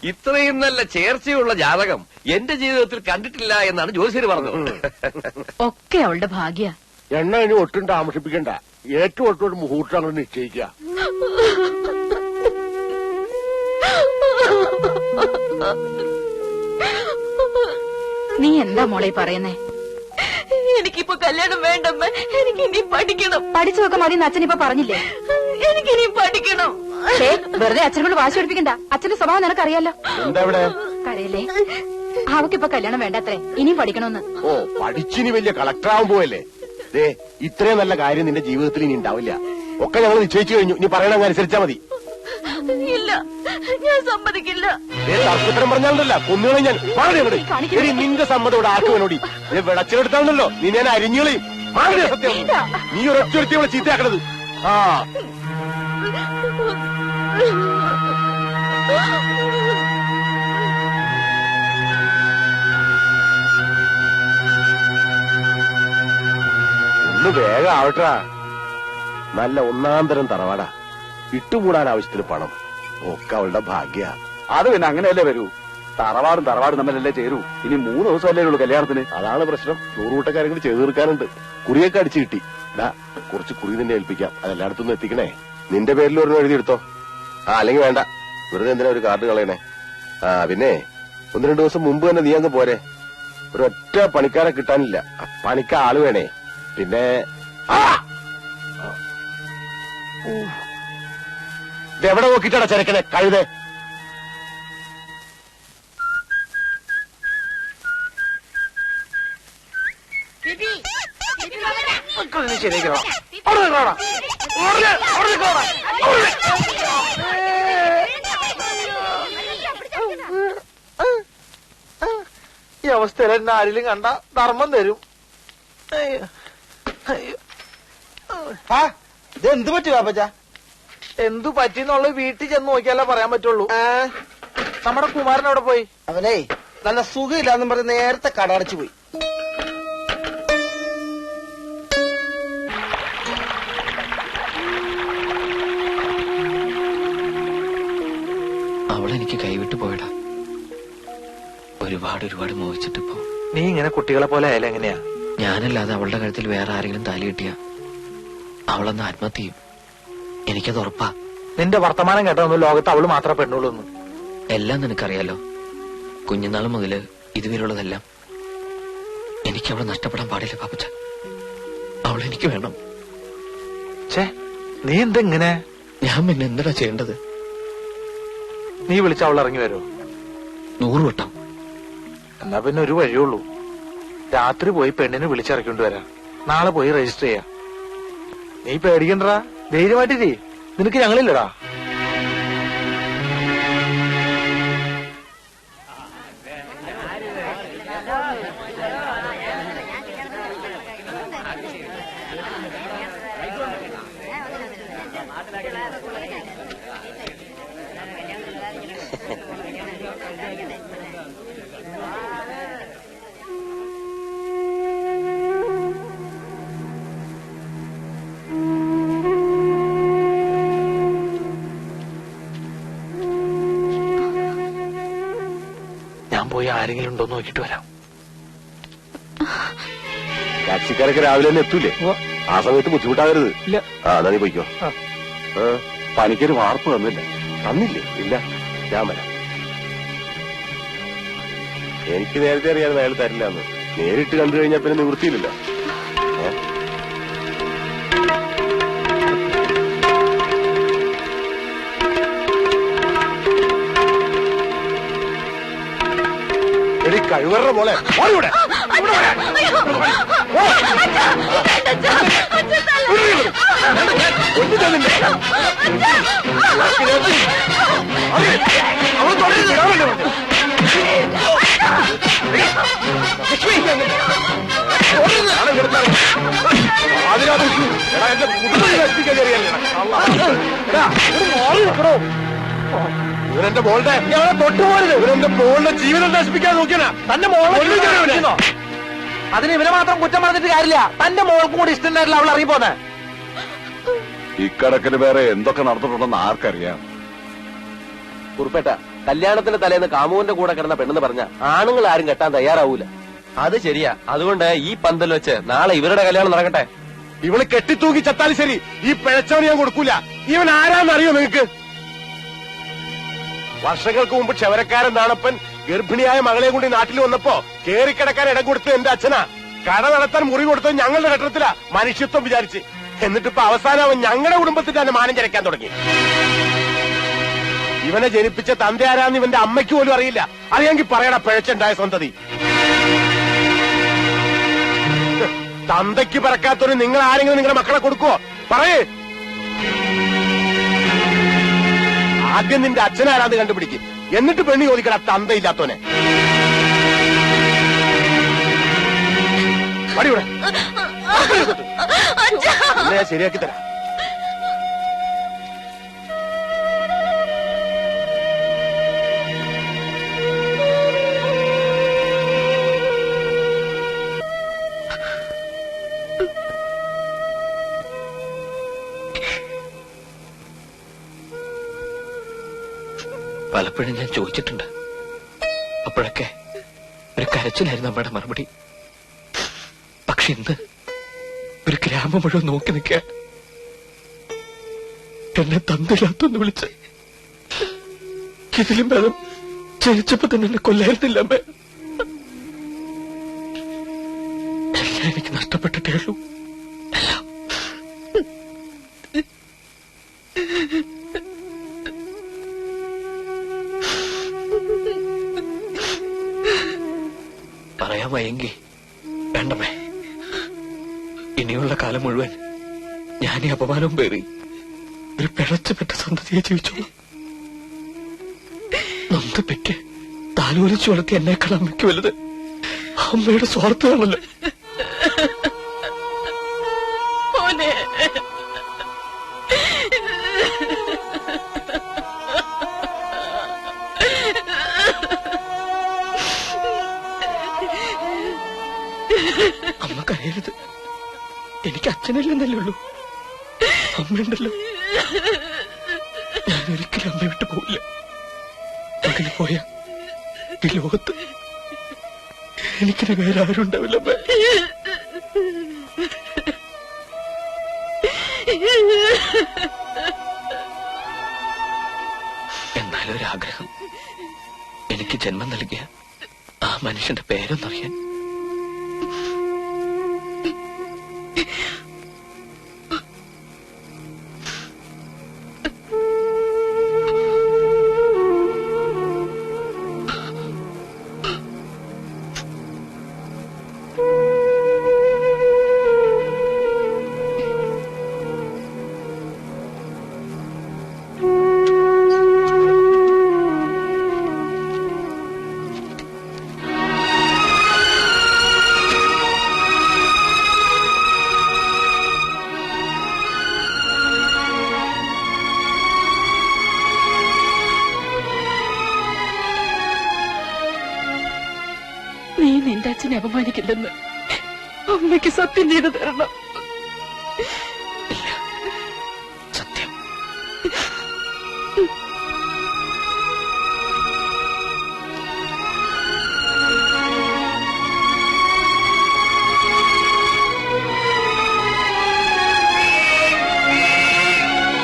ഇത്രയും നല്ല ചേർച്ചയുള്ള ജാതകം എന്റെ ജീവിതത്തിൽ കണ്ടിട്ടില്ല എന്നാണ് ജ്യോതിഷര് പറഞ്ഞത്. ഒക്കെ അവളുടെ ഭാഗ്യ. എണ്ണ ഇനി ഒട്ടും താമസിപ്പിക്കണ്ട. ഏറ്റവും ഒട്ടോട്ട് മുഹൂർത്തം അങ്ങോട്ട് നിശ്ചയിക്കുക. നീ എന്താ മോളെ പറയുന്നേ? എനിക്കിപ്പോ കല്യാണം വേണ്ടമ്മ, എനിക്കിനി പഠിക്കണം. പഠിച്ചു നോക്കാൻ മതി അച്ഛനിപ്പോ പറഞ്ഞില്ലേ? എനിക്കിനി പഠിക്കണം. വെറുതെ അച്ഛനോട് വാശി പഠിപ്പിക്കണ്ട. അച്ഛന്റെ സ്വഭാവം നിനക്കറിയാലോ. എന്താ ഇവിടെ കരയല്ലേ? അവക്കിപ്പോ കല്യാണം വേണ്ടത്രേ, ഇനിയും പഠിക്കണമെന്ന്. ഓ, പഠിച്ചിനി വലിയ കളക്ടറാവാൻ പോവല്ലേ? ദേ, ഇത്രയും നല്ല കാര്യം നിന്റെ ജീവിതത്തിൽ ഇനി ഉണ്ടാവില്ല. ഒക്കെ ഞങ്ങൾ നിശ്ചയിച്ചു കഴിഞ്ഞു. ഇനി പറയണ അനുസരിച്ചാ മതി. ഇല്ല, ഞാൻ സമ്മതിക്കില്ല. തർക്കത്തരം പറഞ്ഞാലല്ല കൊന്നുകളെ ഞാൻ. ഇനി നിന്റെ സമ്മതം ഇവിടെ ആക്കുവനോടി വിളച്ചിലെടുത്താണല്ലോ നീ ഞാൻ അരിഞ്ഞുകളെയും. സത്യം, നീ ഒരൊറ്റ ഇവിടെ ചീത്തയാക്കണത്. ആ ഒന്ന് വേഗം ആവട്ടാ. നല്ല ഒന്നാം തരം തറവാടാ. ഇട്ടുകൂടാൻ ആവശ്യത്തിന് പണം. ഒക്കെ അവളുടെ ഭാഗ്യ. അത് പിന്നെ അങ്ങനെയല്ലേ വരൂ. തറവാടും തമ്മിലല്ലേ ചേരൂ. ഇനി 3 ദിവസമല്ലേ ഉള്ളൂ കല്യാണത്തിന്. അതാണ് പ്രശ്നം. 100 കൂട്ടക്കാരെങ്കിലും ചെയ്തു തീർക്കാനുണ്ട്. കുറിയൊക്കെ അടിച്ചു കിട്ടി. കുറച്ച് കുറി നിന്നെ ഏൽപ്പിക്കാം. അതെല്ലായിടത്തുനിന്ന് എത്തിക്കണേ. നിന്റെ പേരിൽ ഒരെണ്ണം എഴുതിയെടുത്തോ. അല്ലെങ്കിൽ വേണ്ട, വെറുതെ എന്തിനാ ഒരു കാർഡ് കളയണേ. പിന്നെ 1-2 ദിവസം മുമ്പ് തന്നെ നീ അങ്ങ് പോരെ. ഒരൊറ്റ പണിക്കാരെ കിട്ടാനില്ല. പണിക്ക ആള് വേണേ. പിന്നെ എവിടെ നോക്കിട്ടാടാ ചെരക്കനെ കഴുതേ? ഈ അവസ്ഥയിൽ എന്നെ ആരെങ്കിലും കണ്ട ധർമ്മം തരും. എന്ത് പറ്റി പാപ്പച്ച? എന്തു പറ്റിന്നുള്ള വീട്ടിൽ ചെന്ന് നോക്കിയാലേ പറയാൻ പറ്റുള്ളൂ. നമ്മുടെ കുമാരൻ അവിടെ പോയി. അവനെ നല്ല സുഖമില്ലാന്നും പറഞ്ഞ് നേരത്തെ കടടച്ചു പോയി. അവളെനിക്ക് കൈവിട്ടു പോയടാ. ഒരുപാട് മോഹിച്ചിട്ടിപ്പോ. നീ ഇങ്ങനെ കുട്ടികളെ പോലെ ആയാലും എങ്ങനെയാ? ഞാനല്ലാതെ അവളുടെ കഴുത്തിൽ വേറെ ആരെങ്കിലും താലി കിട്ടിയ അവളെന്ന് ആത്മഹത്യ ചെയ്യും. എനിക്കത് ഉറപ്പാ. നിന്റെ വർത്തമാനം കേട്ടൊന്നും ലോകത്ത് അവള് മാത്രമേ പെണ്ണുള്ളൂ. എല്ലാം നിനക്കറിയാലോ. കുഞ്ഞുനാൾ മുതല് ഇതുവരെയുള്ളതെല്ലാം. എനിക്ക് അവളെ നഷ്ടപ്പെടാൻ പാടില്ല പാപ്പച്ച. അവളെനിക്ക് വേണം. നീ എന്തെങ്ങനെ? ഞാൻ പിന്നെ എന്താ ചെയ്യേണ്ടത്? നീ വിളിച്ച അവൾ ഇറങ്ങി വരുമോ? 100 വട്ടം. എന്നാ പിന്നെ ഒരു വഴിയുള്ളൂ. രാത്രി പോയി പെണ്ണിനെ വിളിച്ചിറക്കിക്കൊണ്ട് വരാം. നാളെ പോയി രജിസ്റ്റർ ചെയ്യാം. നീ പേടിക്കണ്ടടാ, ധൈര്യമായിട്ടേ. നിനക്ക് ഞങ്ങളില്ലടാ. പോയി ആരെങ്കിലും ഉണ്ടോ നോക്കിട്ട് വരാം. ടാക്സിക്കാരൊക്കെ രാവിലെ തന്നെ എത്തൂലേ? ആ സമയത്ത് ബുദ്ധിമുട്ടാകരുത്. എന്നാ നീ പോയിക്കോ. പണിക്കൊരു വാർപ്പ് തന്നില്ലേ? ഇല്ല, ഞാൻ വരാം. എനിക്ക് നേരത്തെ അറിയാതെ അയാൾ തരില്ല എന്ന്. നേരിട്ട് കണ്ടു കഴിഞ്ഞാൽ പിന്നെ നിവൃത്തിയില്ലല്ലോ. കഴിവറ പോലെ ഇവരെന്റെ മോളുടെ തൊട്ടുപോരുത്. ഇവരെന്റെ മോളുടെ ജീവനം നശിപ്പിക്കാൻ നോക്കിയാ തന്റെ മോളെ. അതിന് ഇവനെ മാത്രം കുറ്റം പറഞ്ഞിട്ട് കാര്യമില്ല. തന്റെ മോൾക്കും കൂടി ഇഷ്ടണ്ടായിട്ടില്ല അവൾ ഇറങ്ങിപ്പോന്നെ. ഇക്കടക്കിന് വേറെ എന്തൊക്കെ നടന്നിട്ടുണ്ടെന്ന് ആർക്കറിയാം. കുറുപ്പേട്ട കല്യാണത്തിന്റെ തലേന്ന് കാമുവിന്റെ കൂടെ കിടന്ന പെണ്ണെന്ന് പറഞ്ഞ ആണുങ്ങൾ ആരും കെട്ടാൻ തയ്യാറാവൂല. അത് ശരിയാ. അതുകൊണ്ട് ഈ പന്തൽ വെച്ച് നാളെ ഇവരുടെ കല്യാണം നടക്കട്ടെ. ഇവള് കെട്ടിത്തൂക്കി ചത്താലും ശരി, ഈ പിഴച്ചവന് ഞാൻ കൊടുക്കൂല. ഇവൻ ആരാന്നറിയോ നിങ്ങക്ക്? വർഷങ്ങൾക്ക് മുമ്പ് ക്ഷവരക്കാരൻ നാണപ്പൻ ഗർഭിണിയായ മകളെ കൊണ്ട് നാട്ടിൽ വന്നപ്പോ കേറിക്കിടക്കാൻ ഇടം കൊടുത്തത് എന്റെ അച്ഛനാ. കട നടത്താൻ മുറി കൊടുത്തത് ഞങ്ങളുടെ ഘട്ടത്തിലാ, മനുഷ്യത്വം വിചാരിച്ച്. എന്നിട്ടിപ്പോ അവസാനം അവൻ ഞങ്ങളുടെ കുടുംബത്തിൽ തന്നെ മാനം ചരക്കാൻ തുടങ്ങി. ഇവനെ ജനിപ്പിച്ച തന്റെ ആരാന്ന് ഇവന്റെ അമ്മയ്ക്ക് പോലും അറിയില്ല. അറിയാമെങ്കിൽ പറയണ പിഴച്ചുണ്ടായ സന്തതി. തന്തയ്ക്ക് പറക്കാത്തൊരു നിങ്ങൾ ആരെങ്കിലും നിങ്ങളുടെ മക്കളെ കൊടുക്കുവോ? പറയേ. ആദ്യം നിന്റെ അച്ഛനാരാന്ന് കണ്ടുപിടിക്കും, എന്നിട്ട് പെണ്ണി ചോദിക്കട തന്തയില്ലാത്തോനെ. അടിയൂടെ ഞാൻ ശരിയാക്കി തരാം. പലപ്പോഴും ഞാൻ ചോദിച്ചിട്ടുണ്ട്. അപ്പോഴൊക്കെ ഒരു കരച്ചിലായിരുന്നു അമ്മയുടെ മറുപടി. പക്ഷെ ഇന്ന് ഒരു ഗ്രാമം മുഴുവൻ നോക്കി നിൽക്കുക. എന്നെ തന്നില്ലാത്തൊന്ന് വിളിച്ച് ഇതിലും ഭേദം ജനിച്ചപ്പോ തന്നെ എന്നെ കൊല്ലായിരുന്നില്ല അമ്മ. എല്ലാം എനിക്ക് നഷ്ടപ്പെട്ടിട്ടേ ഉള്ളൂ. എല്ലാം. പറയാൻ വയ്യെങ്കി വേണ്ടമേ. ഇനിയുള്ള കാലം മുഴുവൻ ഞാൻ ഈ അപമാനവും പേറി ഒരു പിഴച്ചുപെട്ട സന്തതിയെ ജീവിച്ചോളൂ. നൊന്ത് പെറ്റ് താലോലിച്ചു വളർത്തി എന്നേക്കാൾ അമ്മയ്ക്ക് വലുത് അമ്മയുടെ സ്വാർത്ഥമാണല്ലോ. അമ്മ കരയരുത്. എനിക്ക് അച്ഛനില്ലെന്നല്ലേ ഉള്ളൂ, അമ്മയുണ്ടല്ലോ. ഞാൻ ഒരിക്കലും അമ്മ വിട്ടു പോവില്ല. അങ്ങനെ പോയ ഈ ലോകത്ത് എനിക്കിന് വേറെ ആരും ഉണ്ടാവില്ല അമ്മ. എന്നാലൊരാഗ്രഹം, എനിക്ക് ജന്മം നൽകിയ ആ മനുഷ്യന്റെ പേരൊന്നറിയാൻ. നീ നിന്റെ അച്ഛനെ അപമാനിക്കില്ലെന്ന് അമ്മയ്ക്ക് സത്യം ചെയ്തു തരണം. ഇല്ല, സത്യം.